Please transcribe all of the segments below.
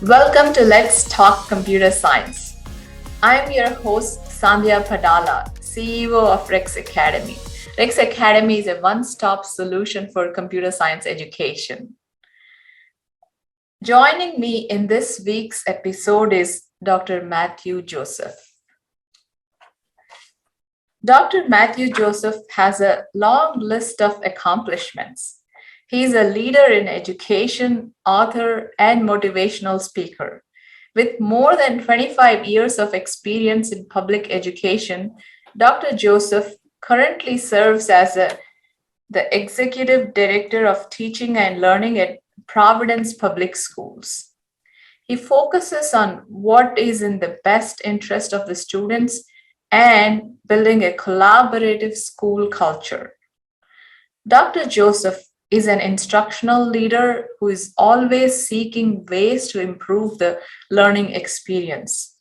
Welcome to Let's Talk Computer Science. I'm your host, Sandhya Padala, CEO of Rex Academy. Rex Academy is a one-stop solution for computer science education. Joining me in this week's episode is Dr. Matthew Joseph. Dr. Matthew Joseph has a long list of accomplishments. He's a leader in education, author, and motivational speaker. With more than 25 years of experience in public education, Dr. Joseph currently serves as the Executive Director of Teaching and Learning at Providence Public Schools. He focuses on what is in the best interest of the students and building a collaborative school culture. Dr. Joseph is an instructional leader who is always seeking ways to improve the learning experience.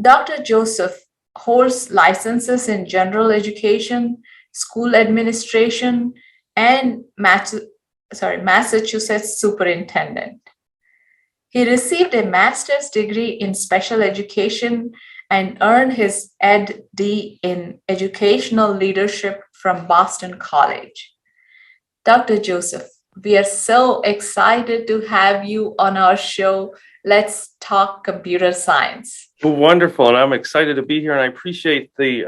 Dr. Joseph holds licenses in general education, school administration, and Massachusetts superintendent. He received a master's degree in special education and earned his Ed.D. in educational leadership from Boston College. Dr. Joseph, we are so excited to have you on our show. Let's talk computer science. Wonderful, and I'm excited to be here, and I appreciate the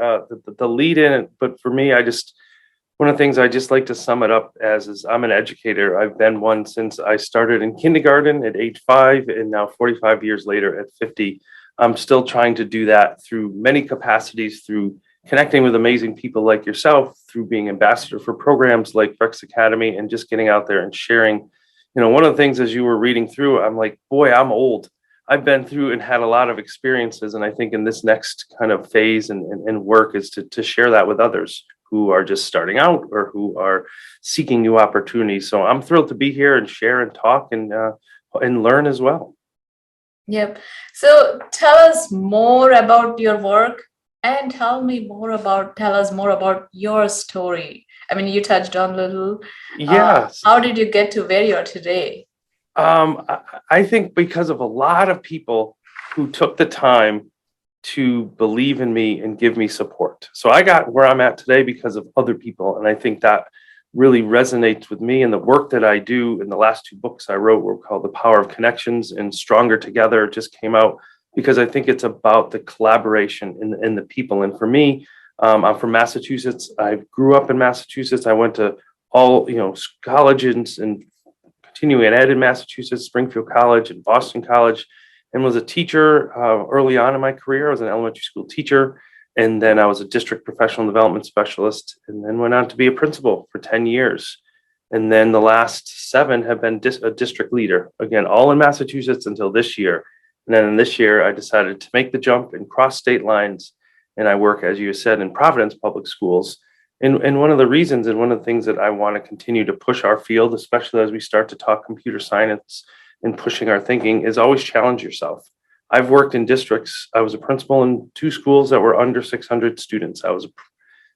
lead in. But for me, one of the things I just like to sum it up as is I'm an educator. I've been one since I started in kindergarten at age 5, and now 45 years later at 50, I'm still trying to do that through many capacities, through connecting with amazing people like yourself, through being ambassador for programs like Rex Academy, and just getting out there and sharing. One of the things as you were reading through, I'm like, boy, I'm old. I've been through and had a lot of experiences. And I think in this next kind of phase and work is to share that with others who are just starting out or who are seeking new opportunities. So I'm thrilled to be here and share and talk and learn as well. Yep. So tell us more about your work and tell us more about your story. I mean, you touched on a little. Yes. How did you get to where you are today? I think because of a lot of people who took the time to believe in me and give me support. So I got where I'm at today because of other people. And I think that really resonates with me, and the work that I do. In the last 2 books I wrote were called The Power of Connections and Stronger Together. It just came out because I think it's about the collaboration in the people. And for me, I'm from Massachusetts. I grew up in Massachusetts. I went to all, colleges and continuing ed in Massachusetts, Springfield College and Boston College, and was a teacher early on in my career. I was an elementary school teacher, and then I was a district professional development specialist, and then went on to be a principal for 10 years. And then the last 7 have been a district leader, again, all in Massachusetts until this year. And then this year, I decided to make the jump and cross state lines. And I work, as you said, in Providence Public Schools. And one of the reasons and one of the things that I want to continue to push our field, especially as we start to talk computer science and pushing our thinking, is always challenge yourself. I've worked in districts. I was a principal in 2 schools that were under 600 students. I was a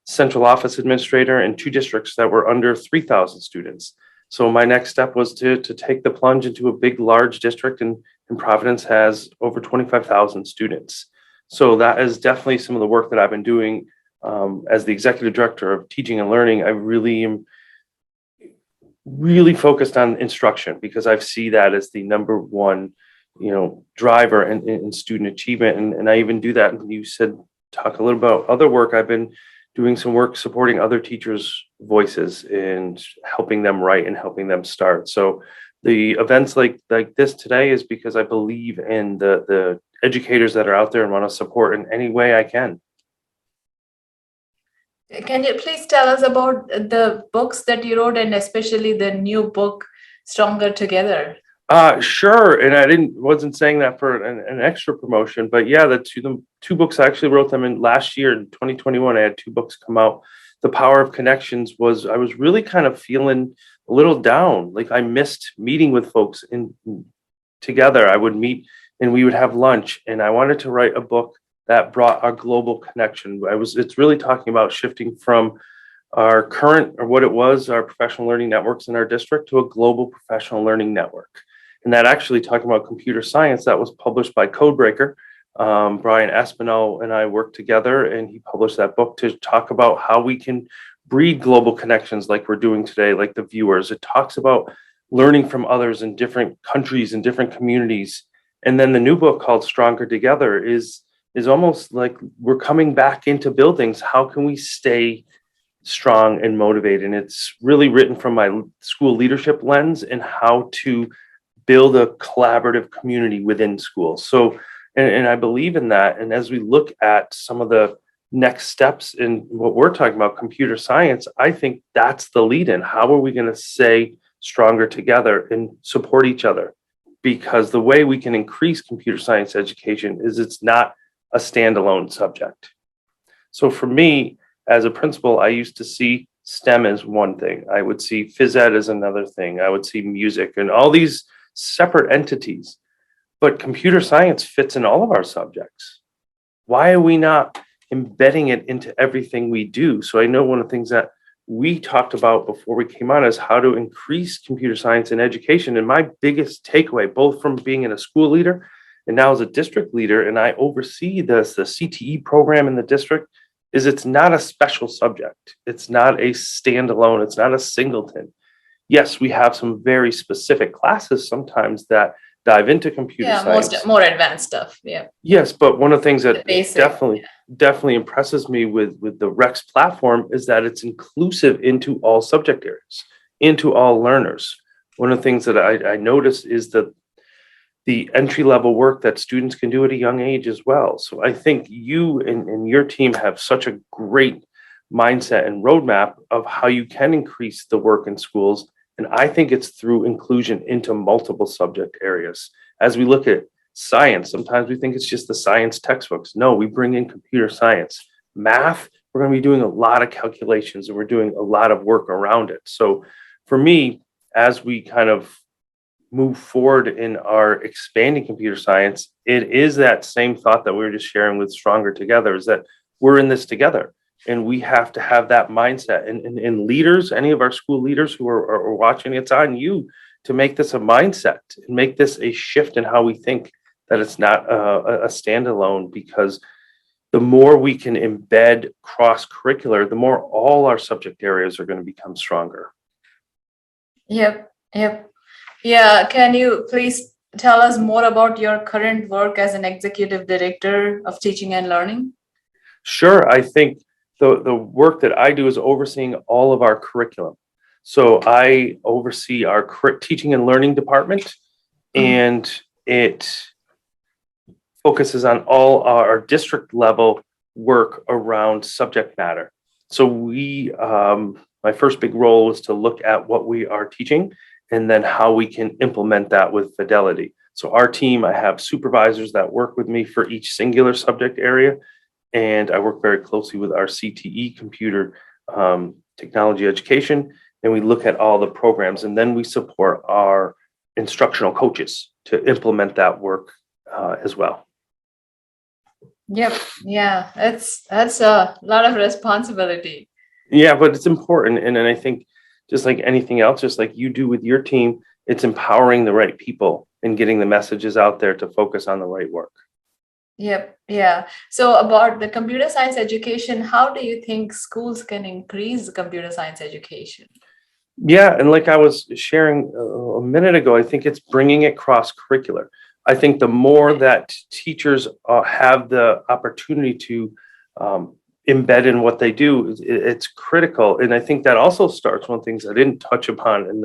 central office administrator in 2 districts that were under 3,000 students. So my next step was to take the plunge into a big, large district, and Providence has over 25,000 students. So that is definitely some of the work that I've been doing as the executive director of teaching and learning. I really am focused on instruction because I see that as the number one, driver in student achievement. And I even do that. And you said, talk a little about other work. I've been doing some work supporting other teachers' voices and helping them write and helping them start. So the events like this today is because I believe in the educators that are out there and want to support in any way I can. Can you please tell us about the books that you wrote, and especially the new book, Stronger Together? Sure. And I wasn't saying that for an extra promotion, but yeah, the two books, I actually wrote them in last year in 2021. I had 2 books come out. The Power of Connections I was really kind of feeling a little down. Like I missed meeting with folks together. I would meet and we would have lunch, and I wanted to write a book that brought a global connection. It's really talking about shifting from our current, or what it was, our professional learning networks in our district, to a global professional learning network. And that actually, talking about computer science, that was published by Codebreaker. Brian Aspinall and I worked together, and he published that book to talk about how we can breed global connections like we're doing today, like the viewers. It talks about learning from others in different countries and different communities. And then the new book called Stronger Together is almost like we're coming back into buildings. How can we stay strong and motivated? And it's really written from my school leadership lens and how to build a collaborative community within schools. So, and I believe in that. And as we look at some of the next steps in what we're talking about, computer science, I think that's the lead in. How are we going to stay stronger together and support each other? Because the way we can increase computer science education is it's not a standalone subject. So for me, as a principal, I used to see STEM as one thing. I would see phys ed as another thing. I would see music and all these separate entities. But computer science fits in all of our subjects. Why are we not embedding it into everything we do? So I know one of the things that we talked about before we came on is how to increase computer science in education. And my biggest takeaway, both from being in a school leader and now as a district leader, and I oversee the CTE program in the district, is it's not a special subject. It's not a standalone. It's not a singleton. Yes, we have some very specific classes sometimes that dive into computer Yeah, science. more advanced stuff. Yeah. Yes, but one of the things that Basic. definitely impresses me with the Rex platform is that it's inclusive into all subject areas, into all learners. One of the things that I noticed is that the entry level work that students can do at a young age as well. So I think you and your team have such a great mindset and roadmap of how you can increase the work in schools. And I think it's through inclusion into multiple subject areas. As we look at science, sometimes we think it's just the science textbooks. No, we bring in computer science. Math, we're going to be doing a lot of calculations and we're doing a lot of work around it. So for me, as we kind of move forward in our expanding computer science, it is that same thought that we were just sharing with Stronger Together, is that we're in this together. And we have to have that mindset. And leaders, any of our school leaders who are watching, it's on you to make this a mindset and make this a shift in how we think, that it's not a standalone, because the more we can embed cross-curricular, the more all our subject areas are going to become stronger. Yep. Yeah, can you please tell us more about your current work as an executive director of teaching and learning? Sure. I think the work that I do is overseeing all of our curriculum. So I oversee our teaching and learning department, and it focuses on all our district level work around subject matter. So my first big role was to look at what we are teaching and then how we can implement that with fidelity. So our team, I have supervisors that work with me for each singular subject area, and I work very closely with our CTE, computer technology education, and we look at all the programs, and then we support our instructional coaches to implement that work as well. Yep. Yeah, that's a lot of responsibility. Yeah, but it's important. And then I think just like anything else, just like you do with your team, it's empowering the right people and getting the messages out there to focus on the right work. Yep. Yeah. So about the computer science education, how do you think schools can increase computer science education? Yeah, and like I was sharing a minute ago, I think it's bringing it cross-curricular. I think the more that teachers have the opportunity to embed in what they do, it's critical. And I think that also starts, one of the things I didn't touch upon in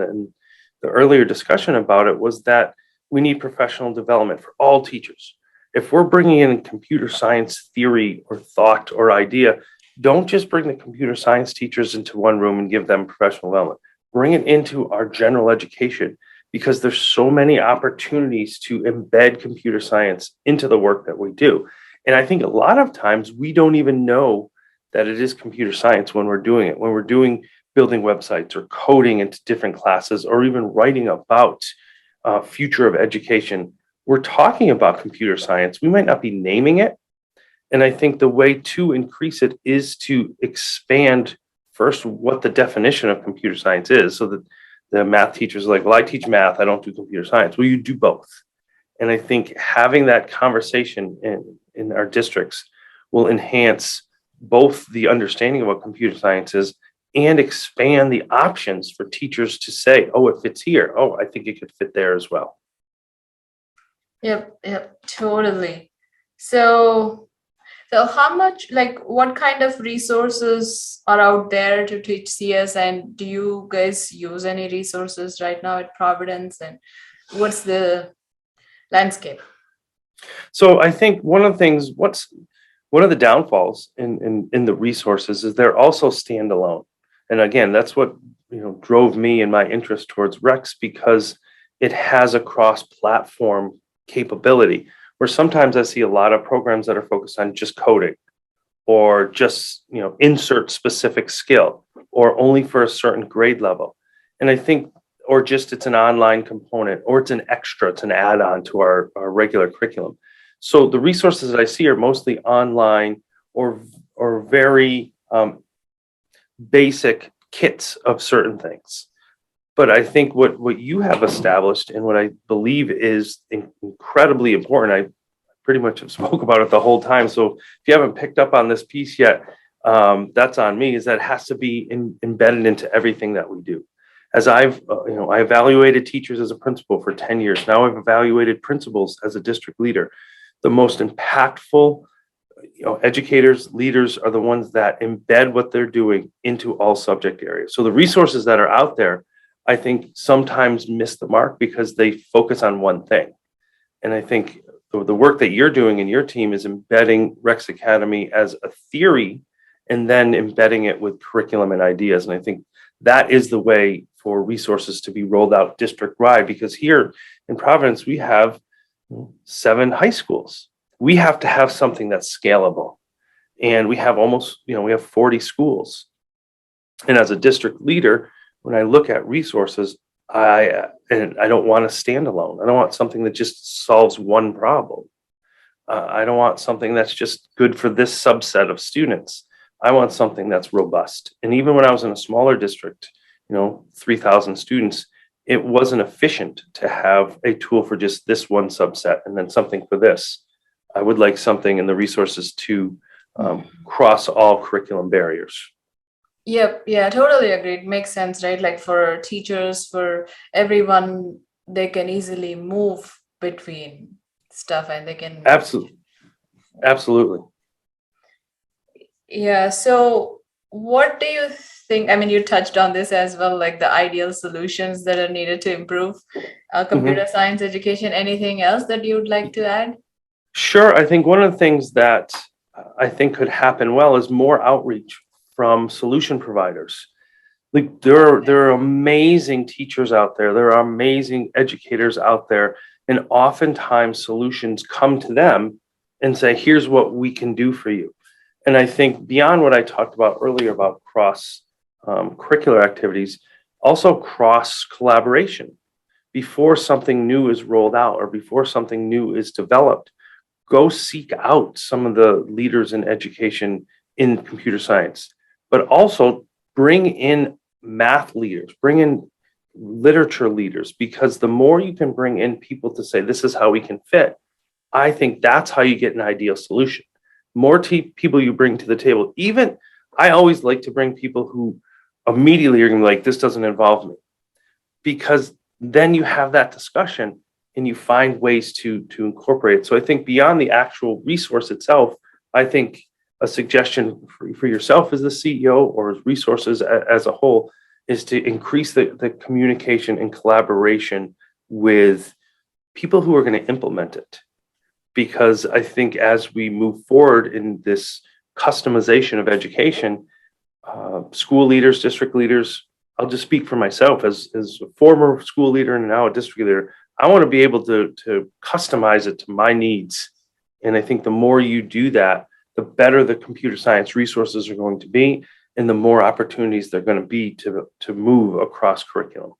the earlier discussion about it, was that we need professional development for all teachers. If we're bringing in computer science theory or thought or idea, don't just bring the computer science teachers into one room and give them professional development. Bring it into our general education, because there's so many opportunities to embed computer science into the work that we do. And I think a lot of times we don't even know that it is computer science when we're doing it, when we're building websites or coding into different classes, or even writing about future of education. We're talking about computer science. We might not be naming it. And I think the way to increase it is to expand first what the definition of computer science is, so that the math teachers are like, well, I teach math, I don't do computer science. Well, you do both. And I think having that conversation in our districts will enhance both the understanding of what computer science is and expand the options for teachers to say, oh, it fits here. Oh, I think it could fit there as well. Yep, totally. So, so how much, like, what kind of resources are out there to teach CS, and do you guys use any resources right now at Providence, and what's the landscape? So I think one of the downfalls in the resources is they're also standalone. And again, that's what drove me and my interest towards Rex, because it has a cross-platform capability where sometimes I see a lot of programs that are focused on just coding or just insert specific skill or only for a certain grade level. And I think or just it's an online component or it's an extra, it's an add-on to our regular curriculum. So the resources that I see are mostly online or very basic kits of certain things. But I think what you have established and what I believe is incredibly important, I pretty much have spoke about it the whole time. So if you haven't picked up on this piece yet, that's on me, is that it has to be embedded into everything that we do. As I evaluated teachers as a principal for 10 years. Now I've evaluated principals as a district leader. The most impactful educators, leaders are the ones that embed what they're doing into all subject areas. So the resources that are out there, I think sometimes miss the mark because they focus on one thing. And I think the work that you're doing in your team is embedding Rex Academy as a theory and then embedding it with curriculum and ideas. And I think that is the way for resources to be rolled out district-wide, because here in Providence, we have 7 high schools. We have to have something that's scalable. And we have we have 40 schools. And as a district leader, when I look at resources, I don't want to stand alone. I don't want something that just solves one problem. I don't want something that's just good for this subset of students. I want something that's robust. And even when I was in a smaller district, 3,000 students, it wasn't efficient to have a tool for just this one subset and then something for this. I would like something in the resources to cross all curriculum barriers. Yep, yeah, totally agreed. Makes sense, right? Like for teachers, for everyone, they can easily move between stuff and they can. Absolutely. Yeah, so what do you think? I mean, you touched on this as well, like the ideal solutions that are needed to improve computer science education. Anything else that you would like to add? Sure. I think one of the things that I think could happen well is more outreach from solution providers. Like there are amazing teachers out there. There are amazing educators out there. And oftentimes solutions come to them and say, here's what we can do for you. And I think beyond what I talked about earlier about cross curricular activities, also cross collaboration. Before something new is rolled out or before something new is developed, go seek out some of the leaders in education in computer science, but also bring in math leaders, bring in literature leaders, because the more you can bring in people to say, this is how we can fit, I think that's how you get an ideal solution. More people you bring to the table. Even I always like to bring people who immediately are going to be like, this doesn't involve me, because then you have that discussion and you find ways to incorporate it. So I think beyond the actual resource itself, I think a suggestion for yourself as the CEO or as resources as a whole is to increase the communication and collaboration with people who are going to implement it. Because I think as we move forward in this customization of education, school leaders, district leaders, I'll just speak for myself as a former school leader and now a district leader. I want to be able to customize it to my needs. And I think the more you do that, the better the computer science resources are going to be, and the more opportunities they're going to be to move across curriculum.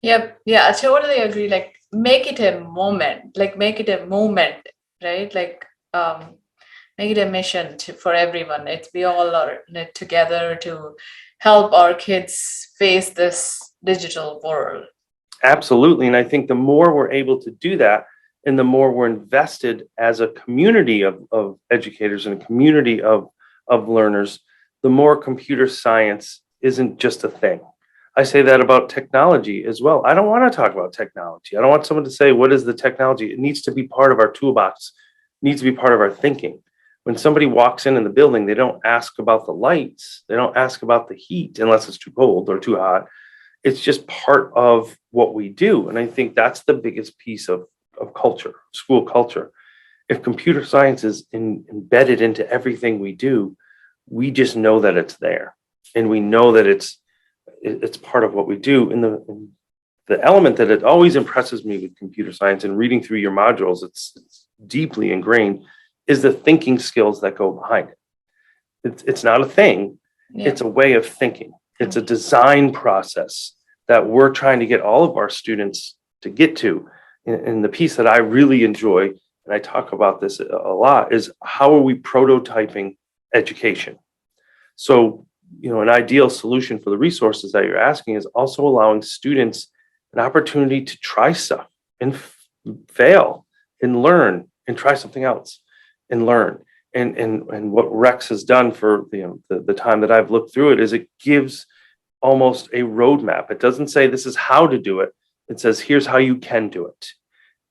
Yep, yeah, I totally agree. Like make it a moment, right? Like make it a mission for everyone. We all are in it together to help our kids face this digital world. Absolutely. And I think the more we're able to do that, and the more we're invested as a community of educators and a community of learners, the more computer science isn't just a thing. I say that about technology as well. I don't want to talk about technology. I don't want someone to say, what is the technology? It needs to be part of our toolbox, it needs to be part of our thinking. When somebody walks in the building, they don't ask about the lights. They don't ask about the heat unless it's too cold or too hot. It's just part of what we do. And I think that's the biggest piece of culture, school culture. If computer science is embedded into everything we do, we just know that it's there. And we know that it's part of what we do. And the element that it always impresses me with computer science and reading through your modules, it's deeply ingrained, is the thinking skills that go behind it. It's not a thing, Yeah. it's a way of thinking. It's a design process that we're trying to get all of our students to get to. And the piece that I really enjoy, and I talk about this a lot, is how are we prototyping education? So, an ideal solution for the resources that you're asking is also allowing students an opportunity to try stuff and fail and learn and try something else and learn. And what Rex has done for the time that I've looked through it is it gives almost a roadmap. It doesn't say this is how to do it. It says here's how you can do it.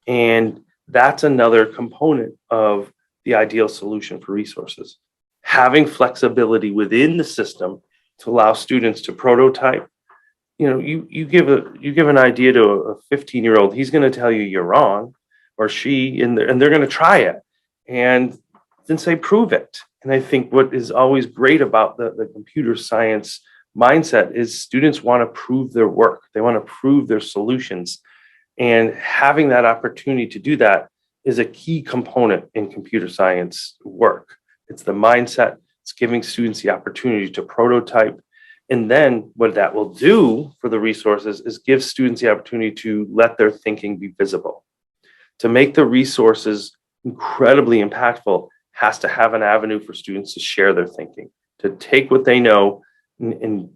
And that's another component of the ideal solution for resources. Having flexibility within the system to allow students to prototype. You give an idea to a 15-year-old, he's going to tell you you're wrong, or she, and they're going to try it and then say prove it. And I think what is always great about the computer science mindset is students want to prove their work. They want to prove their solutions. And having that opportunity to do that is a key component in computer science work. It's the mindset. It's giving students the opportunity to prototype. And then what that will do for the resources is give students the opportunity to let their thinking be visible. To make the resources incredibly impactful has to have an avenue for students to share their thinking, to take what they know and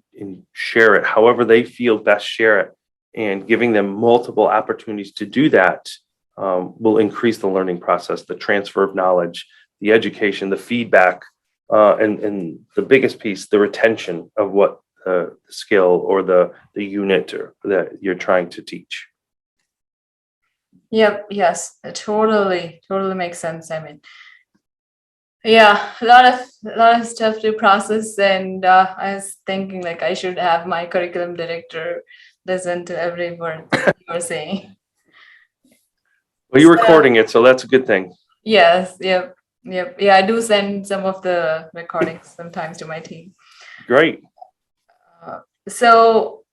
share it however they feel best share it. And giving them multiple opportunities to do that will increase the learning process, the transfer of knowledge, the education, the feedback, and the biggest piece, the retention of what the skill or the unit that you're trying to teach. Yep. Yes. It totally makes sense. I mean, yeah, a lot of stuff to process, and I was thinking like I should have my curriculum director listen to every word that you were saying. Well, you're So, recording it, so that's a good thing. yes. Yep. Yeah, I do send some of the recordings sometimes to my team. Great. So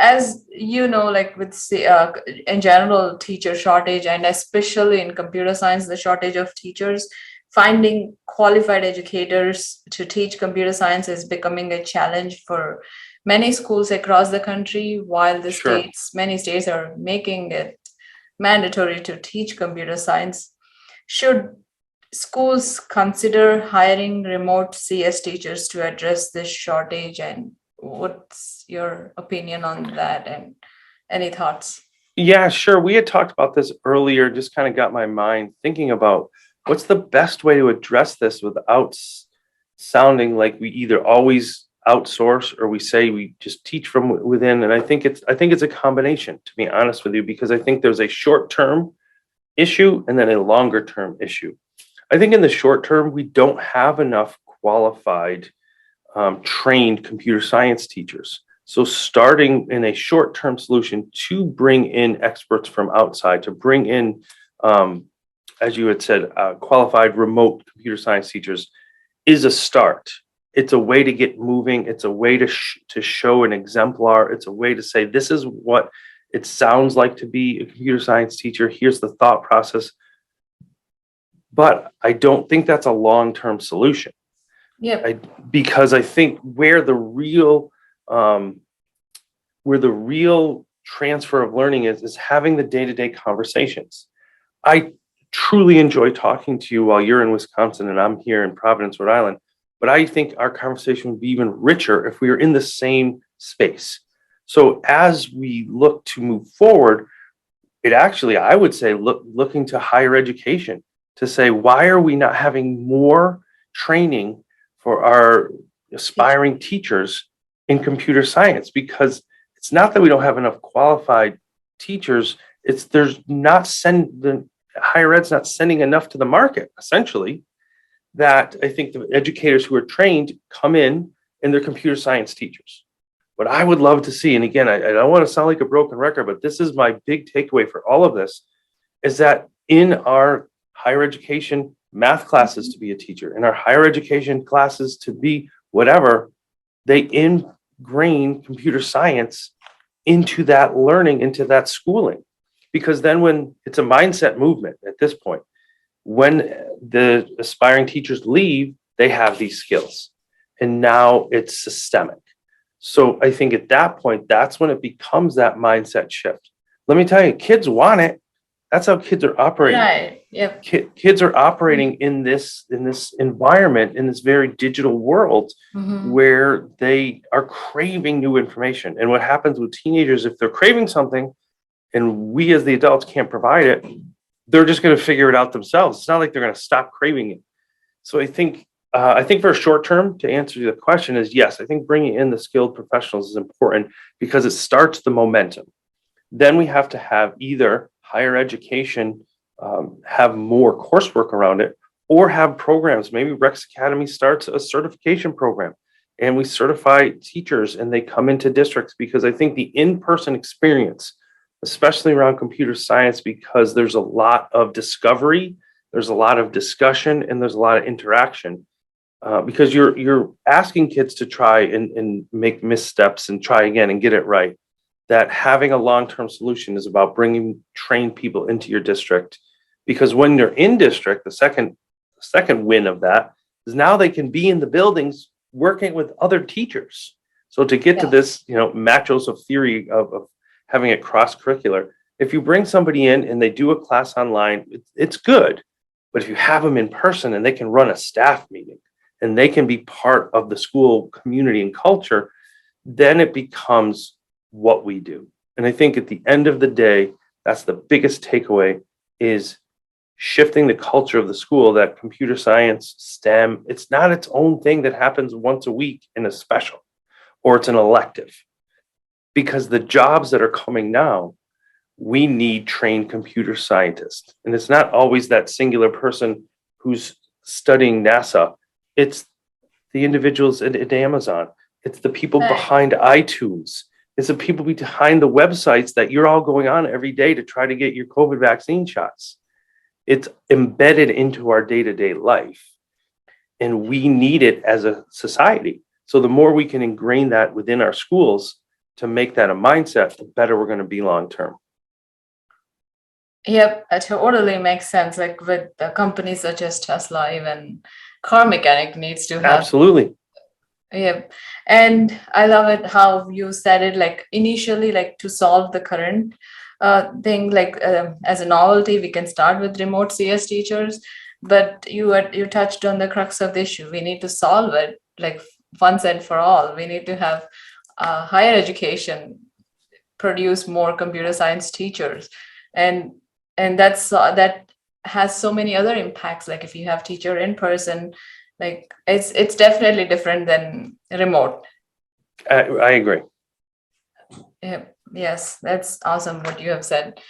as you know, like with in general teacher shortage, and especially in computer science, the shortage of teachers, finding qualified educators to teach computer science is becoming a challenge for many schools across the country, while Sure. many states are making it mandatory to teach computer science. Should schools consider hiring remote CS teachers to address this shortage? And what's your opinion on that? And any thoughts? Yeah, sure. We had talked about this earlier, just kind of got my mind thinking about what's the best way to address this without sounding like we either always outsource or we say we just teach from within. And I think it's a combination, to be honest with you, because I think there's a short-term issue and then a longer-term issue. I think in the short term, we don't have enough qualified, trained computer science teachers. So starting in a short-term solution to bring in experts from outside, to bring in, as you had said, qualified remote computer science teachers is a start. It's a way to get moving. It's a way to show an exemplar. It's a way to say, this is what it sounds like to be a computer science teacher. Here's the thought process. But I don't think that's a long-term solution. Yeah. Because I think where the real transfer of learning is having the day-to-day conversations. I truly enjoy talking to you while you're in Wisconsin and I'm here in Providence, Rhode Island. But I think our conversation would be even richer if we were in the same space. So as we look to move forward, it actually, I would say, looking to higher education to say, why are we not having more training for our Teacher. aspiring teachers in computer science? Because it's not that we don't have enough qualified teachers, it's the higher ed's not sending enough to the market, essentially, that I think the educators who are trained come in and they're computer science teachers. What I would love to see, and again, I don't want to sound like a broken record, but this is my big takeaway for all of this, is that in our higher education math classes to be a teacher, in our higher education classes to be whatever, they ingrain computer science into that learning, into that schooling. Because then when it's a mindset movement at this point, when the aspiring teachers leave, they have these skills. And now it's systemic. So I think at that point, that's when it becomes that mindset shift. Let me tell you, kids want it. That's how kids are operating. Right. Yep. Kids are operating in this environment, in this very digital world Mm-hmm. where they are craving new information. And what happens with teenagers, if they're craving something and we as the adults can't provide it, they're just going to figure it out themselves. It's not like they're going to stop craving it. So I think for a short term, to answer the question is yes, I think bringing in the skilled professionals is important because it starts the momentum. Then we have to have either higher education have more coursework around it or have programs. Maybe Rex Academy starts a certification program and we certify teachers and they come into districts because I think the in-person experience, especially around computer science, because there's a lot of discovery, there's a lot of discussion, and there's a lot of interaction. Because you're asking kids to try and make missteps and try again and get it right. That having a long-term solution is about bringing trained people into your district. Because when they're in district, the second win of that is now they can be in the buildings working with other teachers. So to get to Yeah. this, Matt Joseph theory of having it cross-curricular, if you bring somebody in and they do a class online, it's good. But if you have them in person and they can run a staff meeting and they can be part of the school community and culture, then it becomes what we do. And I think at the end of the day, that's the biggest takeaway is shifting the culture of the school that computer science, STEM, it's not its own thing that happens once a week in a special or it's an elective. Because the jobs that are coming now, we need trained computer scientists. And it's not always that singular person who's studying NASA. It's the individuals at Amazon. It's the people Right. behind iTunes. It's the people behind the websites that you're all going on every day to try to get your COVID vaccine shots. It's embedded into our day-to-day life. And we need it as a society. So the more we can ingrain that within our schools to make that a mindset, the better we're going to be long term. Yep, it totally makes sense. Like with the companies such as Tesla, even car mechanic needs to have. Absolutely. Yep. And I love it how you said it, like initially, like to solve the current thing, like as a novelty, we can start with remote CS teachers, but you touched on the crux of the issue. We need to solve it like once and for all. We need to have higher education produce more computer science teachers, and that has so many other impacts. Like if you have teacher in person, like it's definitely different than remote. I agree. Yeah, yes, that's awesome what you have said.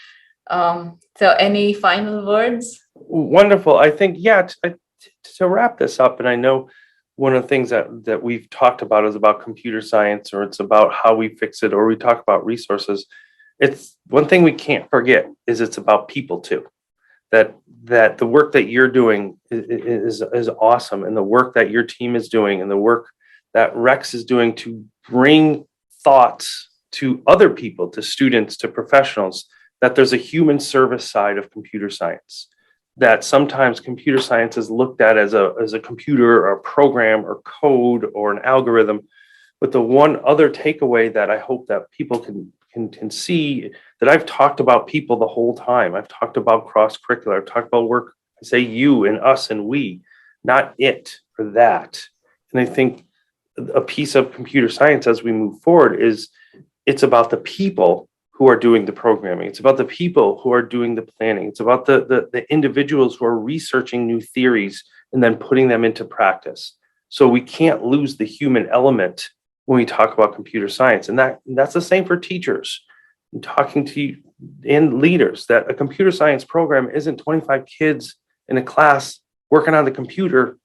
So any final words? Wonderful. I think, yeah, to wrap this up, and I know one of the things that we've talked about is about computer science, or it's about how we fix it, or we talk about resources. It's one thing we can't forget is it's about people too. That the work that you're doing is awesome, and the work that your team is doing, and the work that Rex is doing to bring thoughts to other people, to students, to professionals, that there's a human service side of computer science, that sometimes computer science is looked at as a computer or a program or code or an algorithm. But the one other takeaway that I hope that people can see, that I've talked about people the whole time. I've talked about cross-curricular. I've talked about work. I say you and us and we, not it or that. And I think a piece of computer science as we move forward is it's about the people who are doing the programming. It's about the people who are doing the planning. It's about the individuals who are researching new theories and then putting them into practice. So we can't lose the human element when we talk about computer science. And that's the same for teachers. I'm talking to you and leaders, that a computer science program isn't 25 kids in a class working on the computer.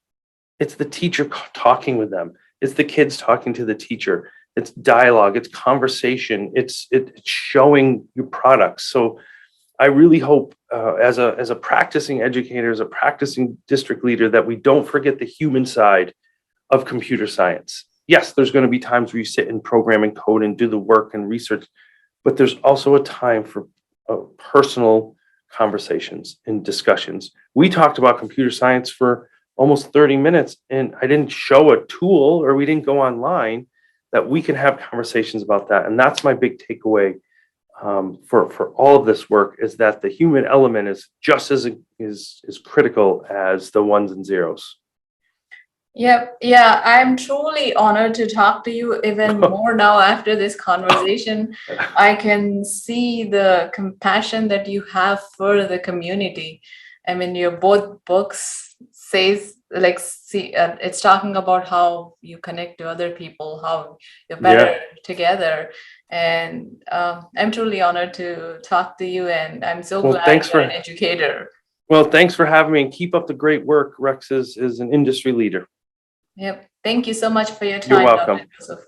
It's the teacher talking with them. It's the kids talking to the teacher. It's dialogue, it's conversation, it's showing your products. So I really hope as a practicing educator, as a practicing district leader, that we don't forget the human side of computer science. Yes, there's going to be times where you sit and program and code and do the work and research, but there's also a time for personal conversations and discussions. We talked about computer science for almost 30 minutes, and I didn't show a tool or we didn't go online, that we can have conversations about that. And that's my big takeaway for all of this work, is that the human element is just as critical as the ones and zeros. Yep. Yeah, I'm truly honored to talk to you even more now after this conversation. I can see the compassion that you have for the community. I mean, your both books says like see it's talking about how you connect to other people, how you're better Yeah. together. And I'm truly honored to talk to you, and I'm so Well, glad thanks you're an for educator. thanks for having me, and keep up the great work. Rex is an industry leader. Yep. Thank you so much for your You're time, Dr. welcome. Joseph.